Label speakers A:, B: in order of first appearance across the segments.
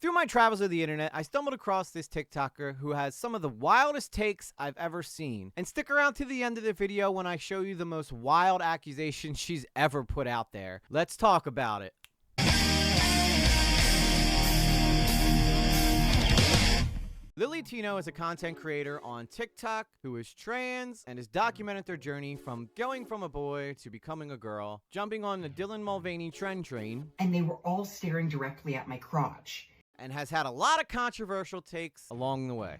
A: Through my travels of the internet, I stumbled across this TikToker who has some of the wildest takes I've ever seen. And stick around to the end of the video when I show you the most wild accusations she's ever put out there. Let's talk about it. Lilly Tino is a content creator on TikTok who is trans and has documented their journey from going from a boy to becoming a girl, jumping on the Dylan Mulvaney trend train,
B: and they were all staring directly at my crotch,
A: and has had a lot of controversial takes along the way.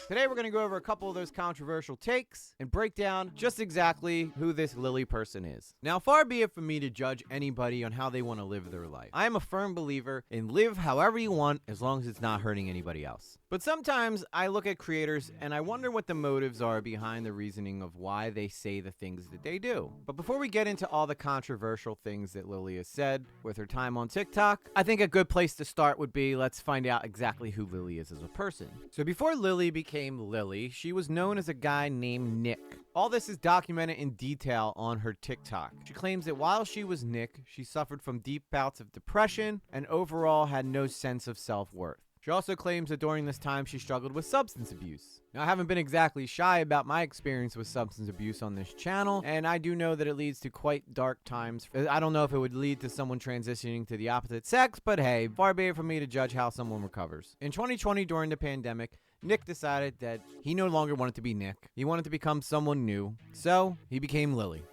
A: Today we're going to go over a couple of those controversial takes and break down just exactly who this Lilly person is. Now, far be it from me to judge anybody on how they want to live their life. I am a firm believer in live however you want as long as it's not hurting anybody else. But sometimes I look at creators and I wonder what the motives are behind the reasoning of why they say the things that they do. But before we get into all the controversial things that Lilly has said with her time on TikTok, I think a good place to start would be let's find out exactly who Lilly is as a person. So before Lilly became Lilly, she was known as a guy named Nick. All this is documented in detail on her TikTok. She claims that while she was Nick, she suffered from deep bouts of depression and overall had no sense of self-worth. She also claims that during this time she struggled with substance abuse. Now, I haven't been exactly shy about my experience with substance abuse on this channel, and I do know that it leads to quite dark times. I don't know if it would lead to someone transitioning to the opposite sex, but hey, far be it from me to judge how someone recovers. In 2020, during the pandemic, Nick decided that he no longer wanted to be Nick. He wanted to become someone new, so he became Lilly.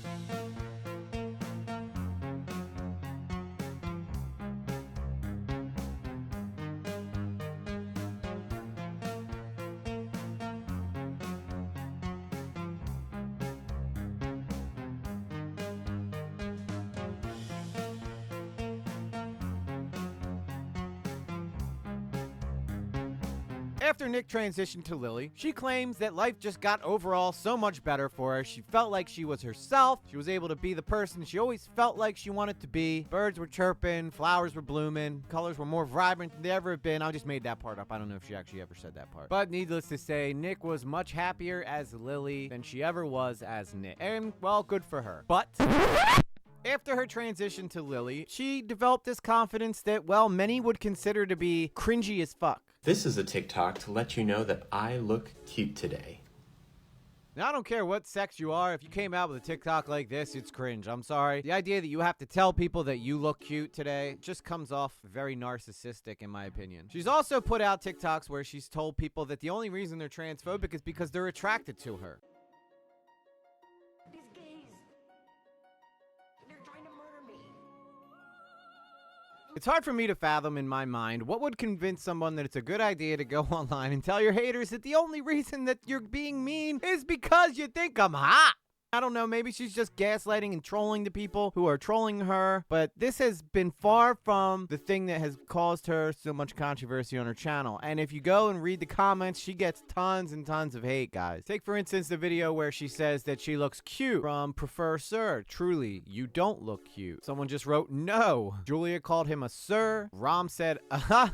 A: After Nick transitioned to Lilly, she claims that life just got overall so much better for her. She felt like she was herself. She was able to be the person she always felt like she wanted to be. Birds were chirping, flowers were blooming, colors were more vibrant than they ever have been. I just made that part up. I don't know if she actually ever said that part. But needless to say, Nick was much happier as Lilly than she ever was as Nick. And, well, good for her. But after her transition to Lilly, she developed this confidence that, well, many would consider to be cringy as fuck.
C: This is a TikTok to let you know that I look cute today.
A: Now, I don't care what sex you are. If you came out with a TikTok like this, it's cringe. I'm sorry. The idea that you have to tell people that you look cute today just comes off very narcissistic, in my opinion. She's also put out TikToks where she's told people that the only reason they're transphobic is because they're attracted to her.
D: These gays, they're trying to murder me.
A: It's hard for me to fathom in my mind what would convince someone that it's a good idea to go online and tell your haters that the only reason that you're being mean is because you think I'm hot. I don't know, maybe she's just gaslighting and trolling the people who are trolling her, but this has been far from the thing that has caused her so much controversy on her channel. And if you go and read the comments, she gets tons and tons of hate, guys. Take, for instance, the video where she says that she looks cute from Prefer Sir. Truly, you don't look cute. Someone just wrote, no. Julia called him a sir. Rom said,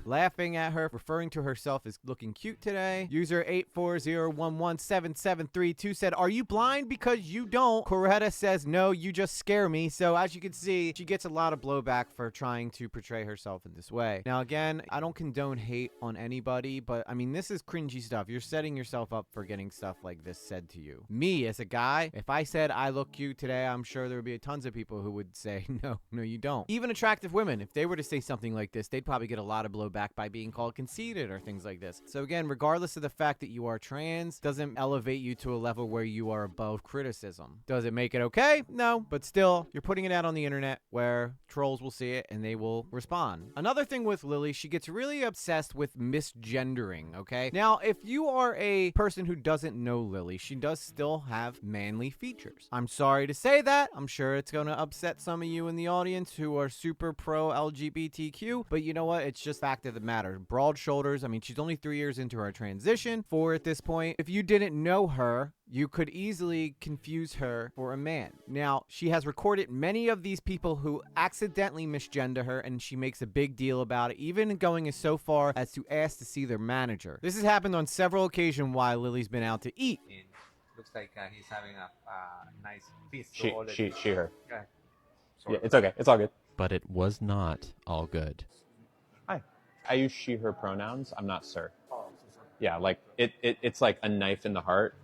A: laughing at her, referring to herself as looking cute today. User 840117732 said, are you blind because you don't? Coretta says, no, you just scare me. So as you can see, she gets a lot of blowback for trying to portray herself in this way. Now, again, I don't condone hate on anybody, but I mean, this is cringy stuff. You're setting yourself up for getting stuff like this said to you. Me, as a guy, if I said I look cute today, I'm sure there would be tons of people who would say, no, you don't. Even attractive women, if they were to say something like this, they'd probably get a lot of blowback by being called conceited or things like this. So again, regardless of the fact that you are trans, doesn't elevate you to a level where you are above criticism. Does it make it okay? No, but still, you're putting it out on the internet where trolls will see it and they will respond. Another thing with Lilly, she gets really obsessed with misgendering, okay? Now, if you are a person who doesn't know Lilly, she does still have manly features. I'm sorry to say that. I'm sure it's going to upset some of you in the audience who are super pro LGBTQ, but you know what? It's just fact of the matter. Broad shoulders. I mean, she's only 3 years into her transition. At this point, if you didn't know her, you could easily confuse her for a man. Now, she has recorded many of these people who accidentally misgender her, and she makes a big deal about it, even going as so far as to ask to see their manager. This has happened on several occasions while Lily's been out to eat.
E: Looks like he's having a nice feast.
F: She, her.
E: Okay.
F: Yeah, it's okay. It's all good.
G: But it was not all good.
F: I use she, her pronouns. I'm not sir. Yeah, like it's like a knife in the heart.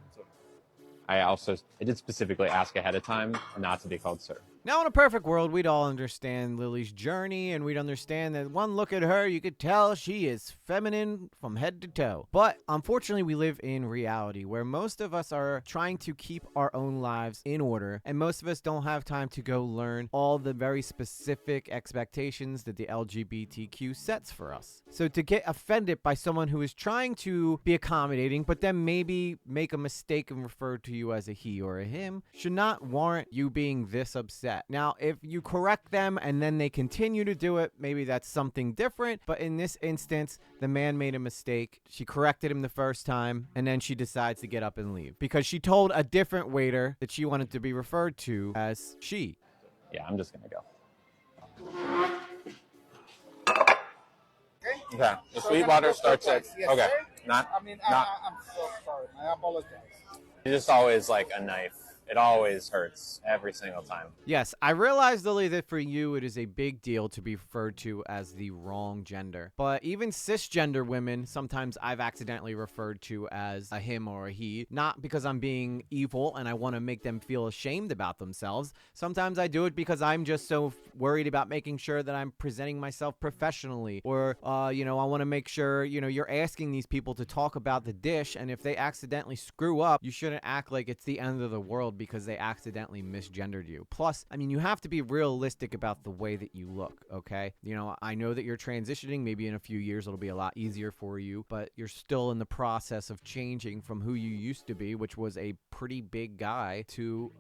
F: I did specifically ask ahead of time not to be called sir.
A: Now, in a perfect world, we'd all understand Lily's journey, and we'd understand that one look at her, you could tell she is feminine from head to toe. But unfortunately, we live in reality where most of us are trying to keep our own lives in order, and most of us don't have time to go learn all the very specific expectations that the LGBTQ sets for us. So to get offended by someone who is trying to be accommodating, but then maybe make a mistake and refer to you as a he or a him, should not warrant you being this upset. Now, if you correct them and then they continue to do it, maybe that's something different. But in this instance, the man made a mistake. She corrected him the first time, and then she decides to get up and leave because she told a different waiter that she wanted to be referred to as she.
F: Yeah, I'm just gonna go. Okay. The sweet water starts at okay. Not. I'm so sorry. I apologize. It's just always like a knife. It always hurts every single time.
A: Yes, I realize, Lily, that for you it is a big deal to be referred to as the wrong gender. But even cisgender women, sometimes I've accidentally referred to as a him or a he, not because I'm being evil and I want to make them feel ashamed about themselves. Sometimes I do it because I'm just so worried about making sure that I'm presenting myself professionally. Or, I want to make sure, you're asking these people to talk about the dish, and if they accidentally screw up, you shouldn't act like it's the end of the world because they accidentally misgendered you. Plus, you have to be realistic about the way that you look, okay? I know that you're transitioning. Maybe in a few years it'll be a lot easier for you, but you're still in the process of changing from who you used to be, which was a pretty big guy, to,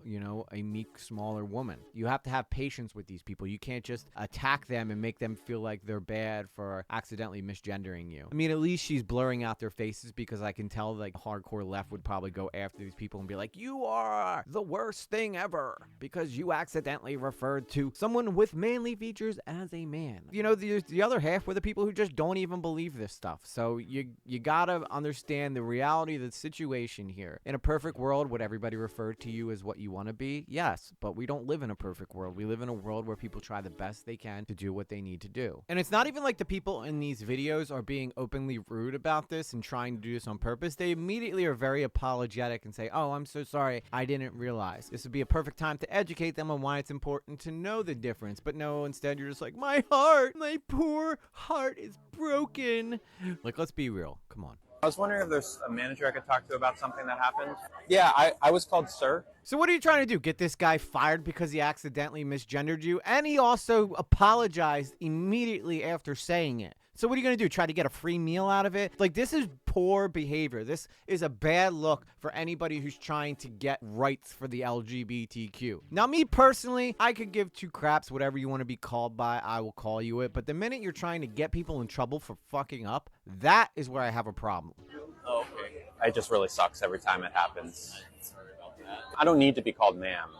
A: a meek, smaller woman. You have to have patience with these people. You can't just attack them and make them feel like they're bad for accidentally misgendering you. At least she's blurring out their faces, because I can tell like hardcore left would probably go after these people and be like, you are the worst thing ever because you accidentally referred to someone with manly features as a man. The other half were the people who just don't even believe this stuff. So you gotta understand the reality of the situation here. In a perfect world, would everybody refer to you as what you want to be? Yes, but we don't live in a perfect world. We live in a world where people try the best they can to do what they need to do. And it's not even like the people in these videos are being openly rude about this and trying to do this on purpose. They immediately are very apologetic and say, oh, I'm so sorry, I didn't realize. This would be a perfect time to educate them on why it's important to know the difference. But no, instead you're just like, my poor heart is broken. Like, let's be real. Come on.
F: I was wondering if there's a manager I could talk to about something that happened. Yeah, I was called sir.
A: So what are you trying to do? Get this guy fired because he accidentally misgendered you? And he also apologized immediately after saying it. So what are you going to do? Try to get a free meal out of it? Like, this is poor behavior. This is a bad look for anybody who's trying to get rights for the LGBTQ. Now, me personally, I could give two craps. Whatever you want to be called by, I will call you it. But the minute you're trying to get people in trouble for fucking up, that is where I have a problem.
F: Oh, okay. It just really sucks every time it happens. I don't need to be called ma'am.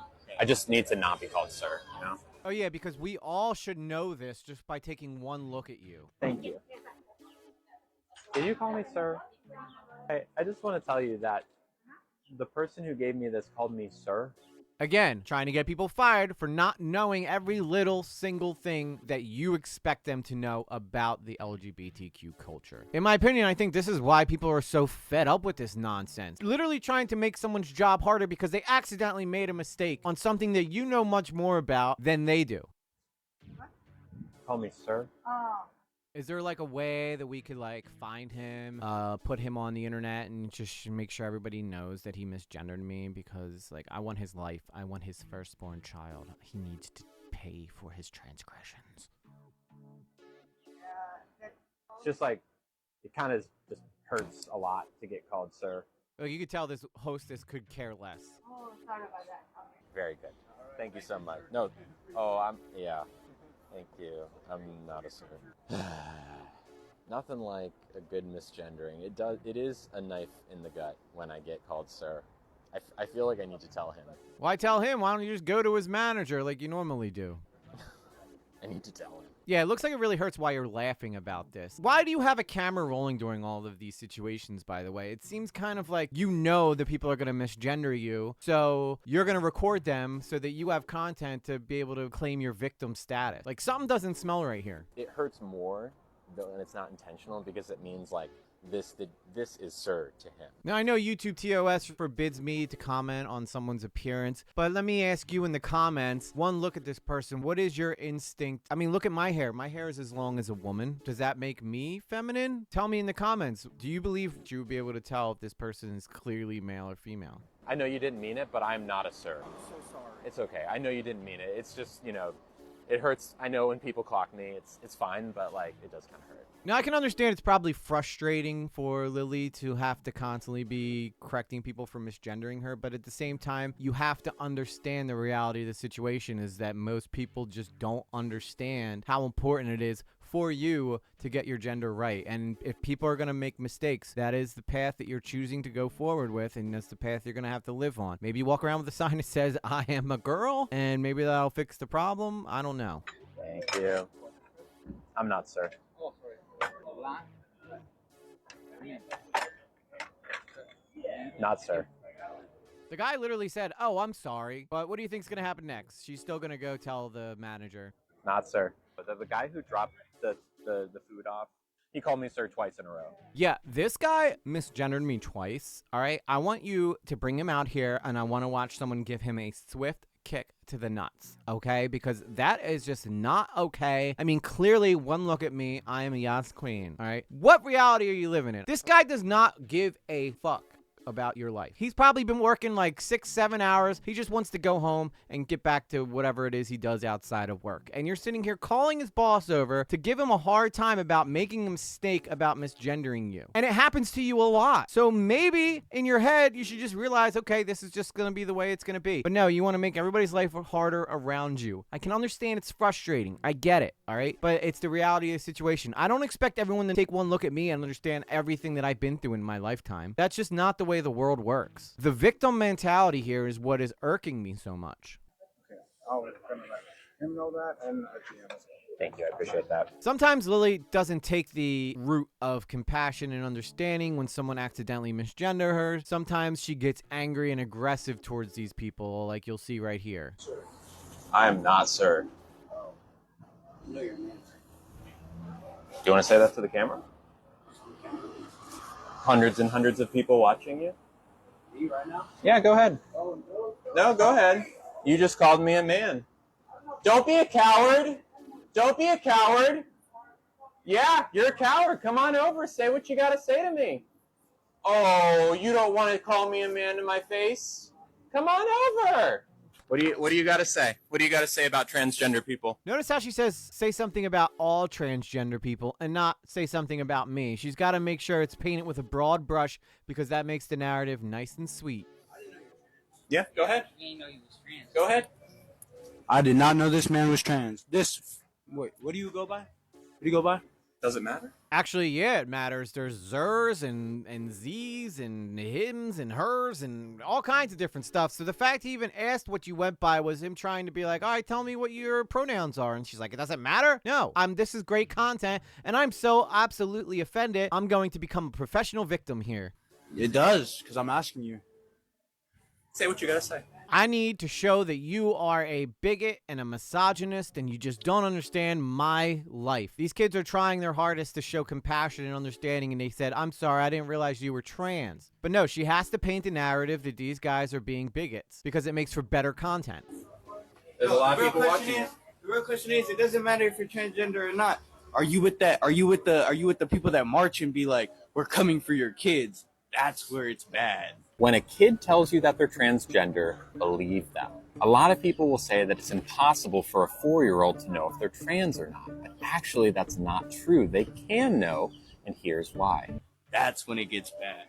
F: I just need to not be called sir,
A: Oh, yeah, because we all should know this just by taking one look at you.
F: Thank you. Did you call me sir? I just want to tell you that the person who gave me this called me sir.
A: Again, trying to get people fired for not knowing every little single thing that you expect them to know about the LGBTQ culture. In my opinion, I think this is why people are so fed up with this nonsense. Literally trying to make someone's job harder because they accidentally made a mistake on something that you know much more about than they do.
F: Call me sir?
A: Is there like a way that we could like find him, put him on the internet and just make sure everybody knows that he misgendered me? Because like, I want his life. I want his firstborn child. He needs to pay for his transgressions.
F: It's just like, it kind of just hurts a lot to get called sir.
A: Like, you could tell this hostess could care less.
G: Oh, sorry about that. Okay.
F: Very good. Thank you so much. No, yeah. Thank you. I'm not a sir. Nothing like a good misgendering. It is a knife in the gut when I get called sir. I feel like I need to tell him.
A: Why tell him? Why don't you just go to his manager like you normally do?
F: I need to tell him.
A: Yeah, it looks like it really hurts why you're laughing about this. Why do you have a camera rolling during all of these situations, by the way? It seems kind of like that people are going to misgender you, so you're going to record them so that you have content to be able to claim your victim status. Like, something doesn't smell right here.
F: It hurts more and it's not intentional, because it means like this is sir to him.
A: Now, I know YouTube TOS forbids me to comment on someone's appearance, but let me ask you in the comments, one, look at this person. What is your instinct? I mean, look at my hair. My hair is as long as a woman. Does that make me feminine? Tell me in the comments. Do you believe you would be able to tell if this person is clearly male or female?
F: I know you didn't mean it, but I'm not a sir. I'm so sorry. It's okay. I know you didn't mean it. It's just, you know, it hurts. I know when people clock me, it's fine, but like, it does kind of hurt.
A: Now, I can understand it's probably frustrating for Lilly to have to constantly be correcting people for misgendering her, but at the same time, you have to understand the reality of the situation is that most people just don't understand how important it is for you to get your gender right. And if people are going to make mistakes, that is the path that you're choosing to go forward with, and that's the path you're going to have to live on. Maybe you walk around with a sign that says, I am a girl, and maybe that'll fix the problem. I don't know.
F: Thank you. I'm not sir. Not sir.
A: The guy literally said, oh, I'm sorry, but what do you think's going to happen next? She's still going to go tell the manager.
F: Not sir. But the guy who dropped the food off, he called me sir twice in a row.
A: Yeah, this guy misgendered me twice, all right? I want you to bring him out here, and I want to watch someone give him a swift kick to the nuts, okay? Because that is just not okay. I mean, clearly, one look at me, I am a Yas queen, all right? What reality are you living in? This guy does not give a fuck about your life. He's probably been working like 6-7 hours. He just wants to go home and get back to whatever it is he does outside of work. And you're sitting here calling his boss over to give him a hard time about making a mistake about misgendering you. And it happens to you a lot. So maybe in your head, you should just realize, okay, this is just going to be the way it's going to be. But no, you want to make everybody's life harder around you. I can understand it's frustrating. I get it, all right? But it's the reality of the situation. I don't expect everyone to take one look at me and understand everything that I've been through in my lifetime. That's just not the way the world works. The victim mentality here is what is irking me so much.
H: Okay, I'll let him know that, and
F: Thank you, I appreciate that.
A: Sometimes Lilly doesn't take the route of compassion and understanding when someone accidentally misgender her. Sometimes she gets angry and aggressive towards these people, like you'll see right here.
F: I am not sir. Do you want to say that to the camera? Hundreds and hundreds of people watching you?
H: Me right now?
F: Yeah, go ahead.
H: Oh, no.
F: No, go ahead. You just called me a man. Don't be a coward. Don't be a coward. Yeah, you're a coward. Come on over. Say what you got to say to me. Oh, you don't want to call me a man to my face? Come on over. What do you got to say? What do you got to say about transgender people?
A: Notice how she says, say something about all transgender people and not say something about me. She's got to make sure it's painted with a broad brush because that makes the narrative nice and sweet.
F: Yeah, go ahead.
I: You didn't know you was trans.
F: Go ahead.
H: I did not know this man was trans. Wait, what do you go by? What do you go by?
F: Does it matter?
A: Actually, yeah, it matters. There's zers and z's and hims and hers and all kinds of different stuff. So the fact he even asked what you went by was him trying to be like, all right, tell me what your pronouns are. And she's like, it doesn't matter? No, this is great content. And I'm so absolutely offended. I'm going to become a professional victim here.
H: It does, because I'm asking you.
F: Say what you got to say.
A: I need to show that you are a bigot and a misogynist and you just don't understand my life. These kids are trying their hardest to show compassion and understanding, and they said, I'm sorry, I didn't realize you were trans. But no, she has to paint a narrative that these guys are being bigots because it makes for better content.
F: There's a lot of people watching.
H: The real question is, it doesn't matter if you're transgender or not. Are you with the people that march and be like, we're coming for your kids? That's where it's bad.
F: When a kid tells you that they're transgender, believe them. A lot of people will say that it's impossible for a 4-year-old to know if they're trans or not. But actually, that's not true. They can know, and here's why.
H: That's when it gets bad.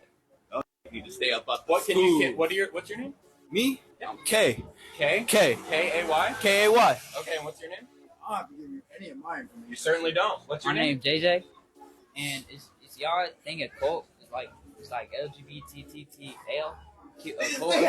H: Oh, you need to stay up on
F: What's your name?
H: Me?
F: Yeah.
H: K.
F: K?
H: K.
F: K-A-Y?
H: K-A-Y.
F: Okay, and what's your name?
H: I don't have to give you any of my information.
F: You certainly don't. What's your
I: My
F: name?
I: name's JJ, and it's y'all thing a cult. It's like LGBTTL cult or something.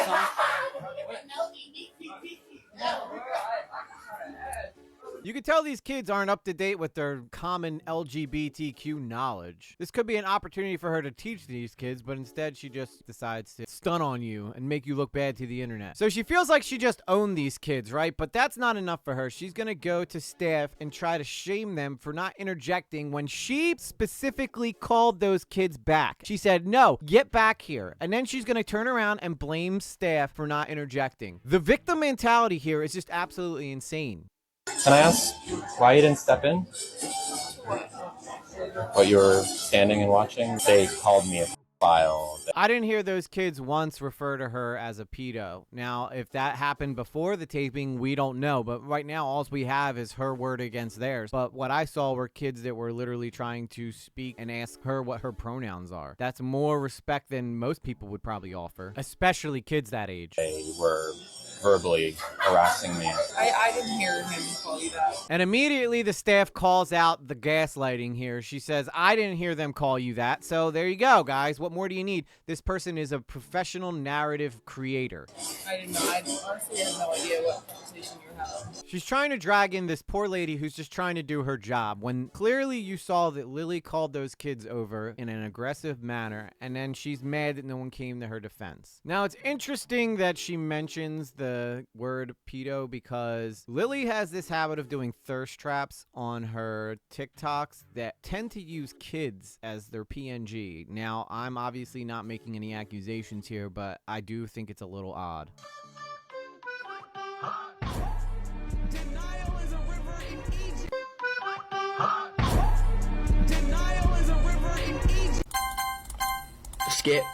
A: You can tell these kids aren't up to date with their common LGBTQ knowledge. This could be an opportunity for her to teach these kids, but instead she just decides to stun on you and make you look bad to the internet. So she feels like she just owned these kids, right? But that's not enough for her. She's gonna go to staff and try to shame them for not interjecting when she specifically called those kids back. She said, no, get back here. And then she's gonna turn around and blame staff for not interjecting. The victim mentality here is just absolutely insane.
F: Can I ask why you didn't step in? What you were standing and watching? They called me a file.
A: I didn't hear those kids once refer to her as a pedo. Now, if that happened before the taping, we don't know. But right now, all we have is her word against theirs. But what I saw were kids that were literally trying to speak and ask her what her pronouns are. That's more respect than most people would probably offer, especially kids that age.
F: They were verbally harassing me.
J: I didn't hear him call you that.
A: And immediately the staff calls out the gaslighting here. She says, I didn't hear them call you that. So there you go, guys. What more do you need? This person is a professional narrative creator.
J: I didn't know. I honestly had no idea what conversation you were having.
A: She's trying to drag in this poor lady who's just trying to do her job, when clearly you saw that Lilly called those kids over in an aggressive manner, and then she's mad that no one came to her defense. Now, it's interesting that she mentions the word pedo because Lilly has this habit of doing thirst traps on her TikToks that tend to use kids as their PNG. Now, I'm obviously not making any accusations here, but I do think it's a little odd.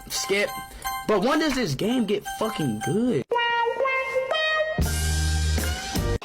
K: Skip. But when does this game get fucking good?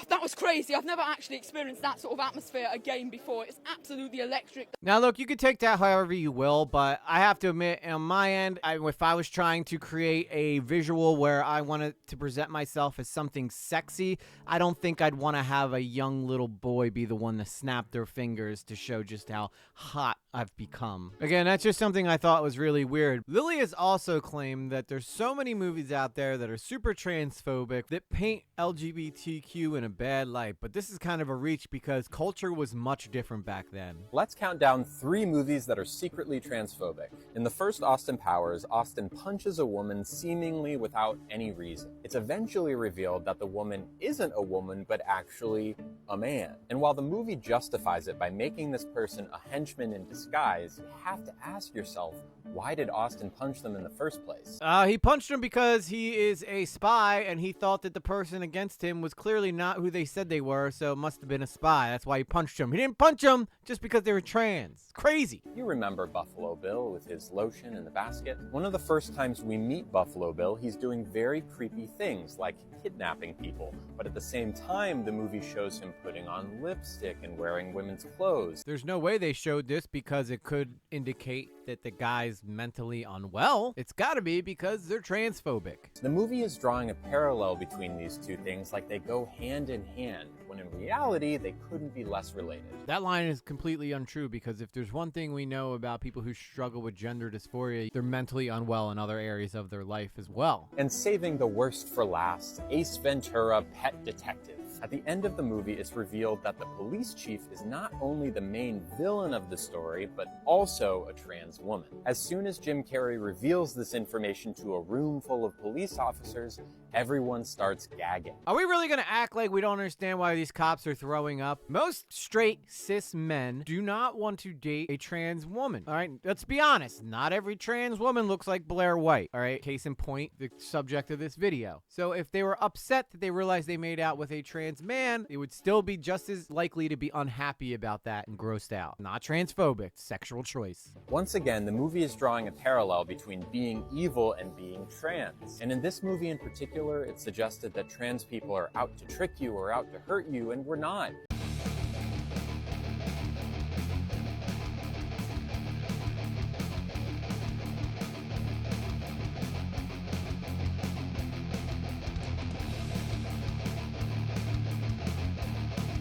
J: That was crazy. I've never actually experienced that sort of atmosphere at a game before. It's absolutely electric.
A: Now, look, you can take that however you will, but I have to admit, on my end, if I was trying to create a visual where I wanted to present myself as something sexy, I don't think I'd want to have a young little boy be the one to snap their fingers to show just how hot I've become. Again, that's just something I thought was really weird. Lilly has also claimed that there's so many movies out there that are super transphobic that paint LGBTQ in a bad light, but this is kind of a reach because culture was much different back then.
F: Let's count down 3 movies that are secretly transphobic. In the first Austin Powers, Austin punches a woman seemingly without any reason. It's eventually revealed that the woman isn't a woman, but actually a man. And while the movie justifies it by making this person a henchman in disguise, you have to ask yourself, why did Austin punch them in the first place?
A: He punched him because he is a spy, and he thought that the person against him was clearly not who they said they were, so it must have been a spy. That's why he punched him. He didn't punch him just because they were trans. Crazy.
F: You remember Buffalo Bill with his lotion in the basket? One of the first times we meet Buffalo Bill, he's doing very creepy things like kidnapping people, but at the same time, the movie shows him putting on lipstick and wearing women's clothes.
A: There's no way they showed this because it could indicate that the guy's mentally unwell. It's gotta be because they're transphobic.
F: The movie is drawing a parallel between these two things like they go hand in hand, when in reality, they couldn't be less related.
A: That line is completely untrue because if there's one thing we know about people who struggle with gender dysphoria, they're mentally unwell in other areas of their life as well.
F: And saving the worst for last, Ace Ventura: Pet Detective. At the end of the movie, it's revealed that the police chief is not only the main villain of the story, but also a trans woman. As soon as Jim Carrey reveals this information to a room full of police officers, everyone starts gagging.
A: Are we really gonna act like we don't understand why these cops are throwing up? Most straight cis men do not want to date a trans woman. All right, let's be honest. Not every trans woman looks like Blair White. All right, case in point, the subject of this video. So if they were upset that they realized they made out with a trans man, they would still be just as likely to be unhappy about that and grossed out. Not transphobic, sexual choice.
F: Once again, the movie is drawing a parallel between being evil and being trans. And in this movie in particular, it suggested that trans people are out to trick you or out to hurt you, and we're not.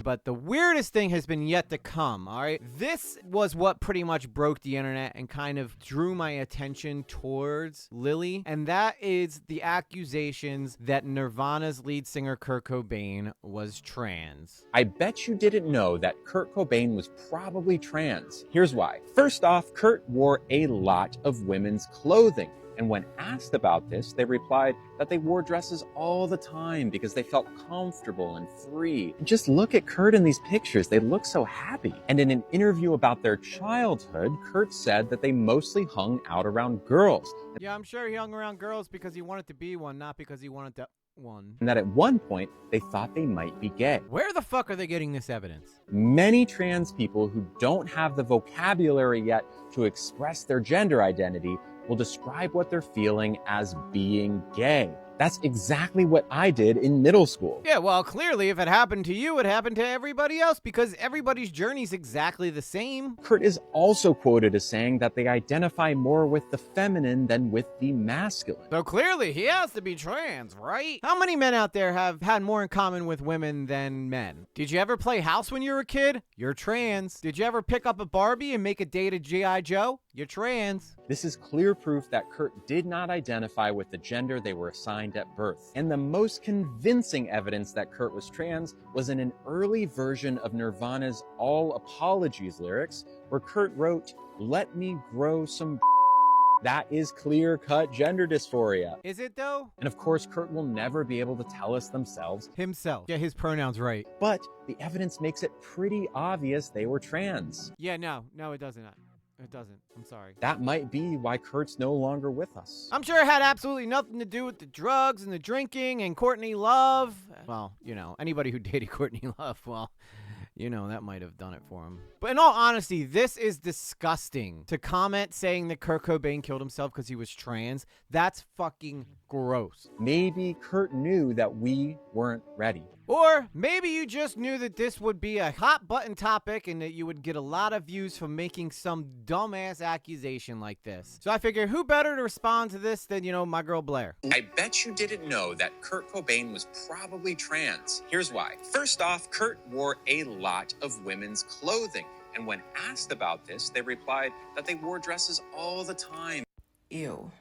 A: but the weirdest thing has been yet to come, all right? This was what pretty much broke the internet and kind of drew my attention towards Lilly, and that is the accusations that Nirvana's lead singer Curt Cobain was trans.
F: I bet you didn't know that Curt Cobain was probably trans. Here's why. First off, Curt wore a lot of women's clothing. And when asked about this, they replied that they wore dresses all the time because they felt comfortable and free. Just look at Curt in these pictures. They look so happy. And in an interview about their childhood, Curt said that they mostly hung out around girls.
A: Yeah, I'm sure he hung around girls because he wanted to be one, not because he wanted to one.
F: And that at one point, they thought they might be gay.
A: Where the fuck are they getting this evidence?
F: Many trans people who don't have the vocabulary yet to express their gender identity will describe what they're feeling as being gay. That's exactly what I did in middle school.
A: Yeah, well, clearly, if it happened to you, it happened to everybody else because everybody's journey's exactly the same.
F: Curt is also quoted as saying that they identify more with the feminine than with the masculine.
A: So clearly, he has to be trans, right? How many men out there have had more in common with women than men? Did you ever play house when you were a kid? You're trans. Did you ever pick up a Barbie and make a date a G.I. Joe? You're trans.
F: This is clear proof that Curt did not identify with the gender they were assigned at birth. And the most convincing evidence that Curt was trans was in an early version of Nirvana's All Apologies lyrics, where Curt wrote, "Let me grow some." That is clear-cut gender dysphoria.
A: Is it though?
F: And of course, Curt will never be able to tell us themselves.
A: Himself. Get his pronouns right.
F: But the evidence makes it pretty obvious they were trans.
A: Yeah, no, it doesn't. It doesn't. I'm sorry.
F: That might be why Kurt's no longer with us.
A: I'm sure it had absolutely nothing to do with the drugs and the drinking and Courtney Love. Well, you know, anybody who dated Courtney Love, well, you know, that might have done it for him. But in all honesty, this is disgusting. To comment saying that Curt Cobain killed himself because he was trans, that's fucking gross.
F: Maybe Curt knew that we weren't ready.
A: Or maybe you just knew that this would be a hot button topic and that you would get a lot of views from making some dumbass accusation like this. So I figure who better to respond to this than, you know, my girl Blair.
F: I bet you didn't know that Curt Cobain was probably trans. Here's why. First off, Curt wore a lot of women's clothing. And when asked about this, they replied that they wore dresses all the time.
L: Ew.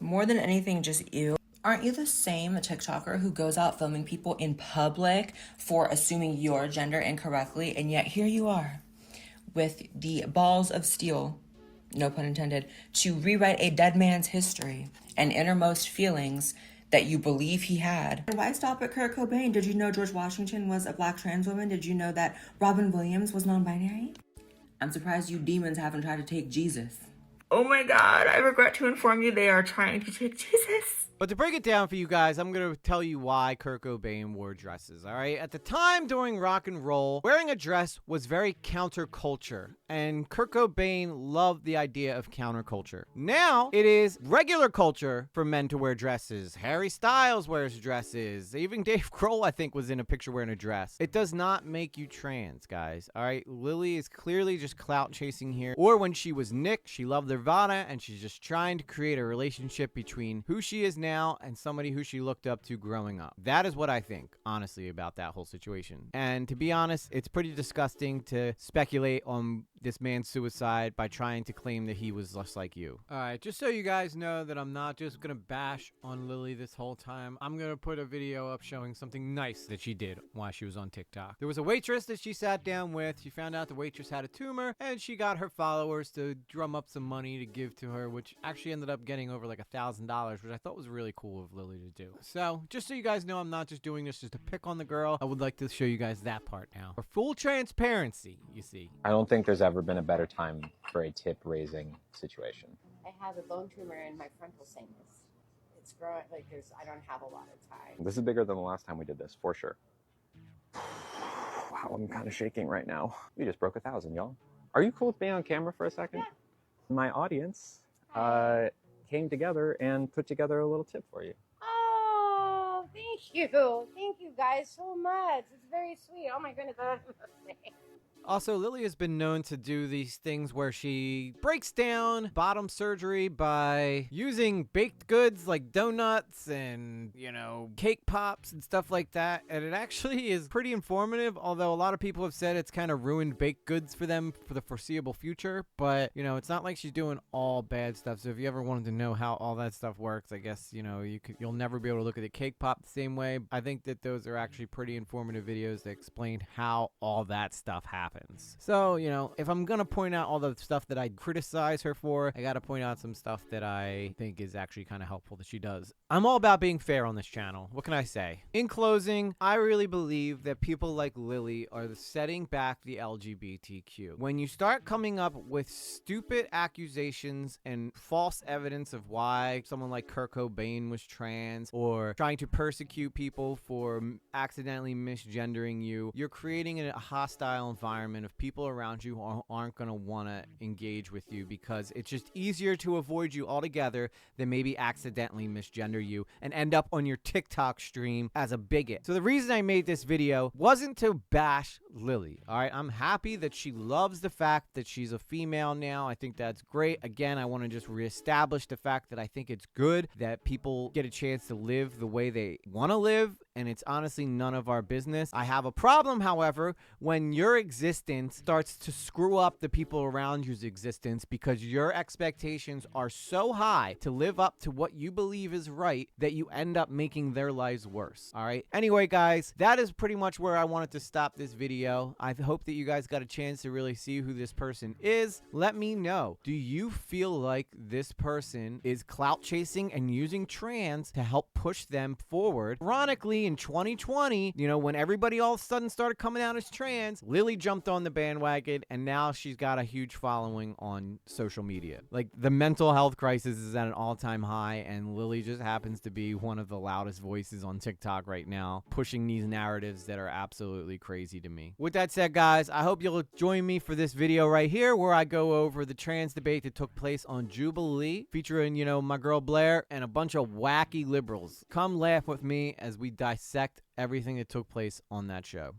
L: More than anything, just ew. Aren't you the same TikToker who goes out filming people in public for assuming your gender incorrectly, and yet here you are with the balls of steel, no pun intended, to rewrite a dead man's history and innermost feelings that you believe he had? Why stop at Curt Cobain? Did you know George Washington was a black trans woman? Did you know that Robin Williams was non-binary? I'm surprised you demons haven't tried to take Jesus. Oh my God, I regret to inform you they are trying to take Jesus.
A: But to break it down for you guys, I'm going to tell you why Curt Cobain wore dresses, all right? At the time during rock and roll, wearing a dress was very counterculture, and Curt Cobain loved the idea of counterculture. Now, it is regular culture for men to wear dresses. Harry Styles wears dresses. Even Dave Grohl, I think, was in a picture wearing a dress. It does not make you trans, guys, all right? Lilly is clearly just clout chasing here. Or when she was Nick, she loved Nirvana, and she's just trying to create a relationship between who she is now and somebody who she looked up to growing up. That is what I think, honestly, about that whole situation. And to be honest, it's pretty disgusting to speculate on this man's suicide by trying to claim that he was just like you. All right, just so you guys know that I'm not just gonna bash on Lilly this whole time, I'm gonna put a video up showing something nice that she did while she was on TikTok. There was a waitress that she sat down with. She found out the waitress had a tumor, and she got her followers to drum up some money to give to her, which actually ended up getting over like $1,000, which I thought was really cool of Lilly to do. So just so you guys know, I'm not just doing this just to pick on the girl. I would like to show you guys that part now. For full transparency, you see.
F: I don't think there's ever been a better time for a tip-raising situation.
D: I have a bone tumor in my frontal sinus. It's growing, like I don't have a lot of time.
F: This is bigger than the last time we did this, for sure. Wow, I'm kind of shaking right now. We just broke 1,000, y'all. Are you cool with being on camera for a second?
D: Yeah.
F: My audience came together and put together a little tip for you.
D: Oh, thank you. Thank you guys so much. It's very sweet. Oh my goodness.
A: Also, Lilly has been known to do these things where she breaks down bottom surgery by using baked goods like donuts and, you know, cake pops and stuff like that. And it actually is pretty informative, although a lot of people have said it's kind of ruined baked goods for them for the foreseeable future. But, you know, it's not like she's doing all bad stuff. So if you ever wanted to know how all that stuff works, I guess, you know, you'll never be able to look at the cake pop the same way. I think that those are actually pretty informative videos that explain how all that stuff happens. So, you know, if I'm gonna point out all the stuff that I criticize her for, I gotta point out some stuff that I think is actually kind of helpful that she does. I'm all about being fair on this channel. What can I say? In closing, I really believe that people like Lilly are setting back the LGBTQ. When you start coming up with stupid accusations and false evidence of why someone like Curt Cobain was trans, or trying to persecute people for accidentally misgendering you, you're creating a hostile environment of people around you who aren't going to want to engage with you, because it's just easier to avoid you altogether than maybe accidentally misgender you and end up on your TikTok stream as a bigot. So the reason I made this video wasn't to bash Lilly. All right, I'm happy that she loves the fact that she's a female now. I think that's great. Again, I want to just reestablish the fact that I think it's good that people get a chance to live the way they want to live, and it's honestly none of our business. I have a problem, however, when your existence starts to screw up the people around you's existence because your expectations are so high to live up to what you believe is right that you end up making their lives worse. All right. Anyway, guys, that is pretty much where I wanted to stop this video. I hope that you guys got a chance to really see who this person is. Let me know. Do you feel like this person is clout chasing and using trans to help push them forward? Ironically, in 2020, you know, when everybody all of a sudden started coming out as trans, Lilly jumped on the bandwagon, and now she's got a huge following on social media. Like, the mental health crisis is at an all-time high, and Lilly just happens to be one of the loudest voices on TikTok right now, pushing these narratives that are absolutely crazy to me. With that said, guys, I hope you'll join me for this video right here where I go over the trans debate that took place on Jubilee, featuring, you know, my girl Blair and a bunch of wacky liberals. Come laugh with me as we dissect everything that took place on that show.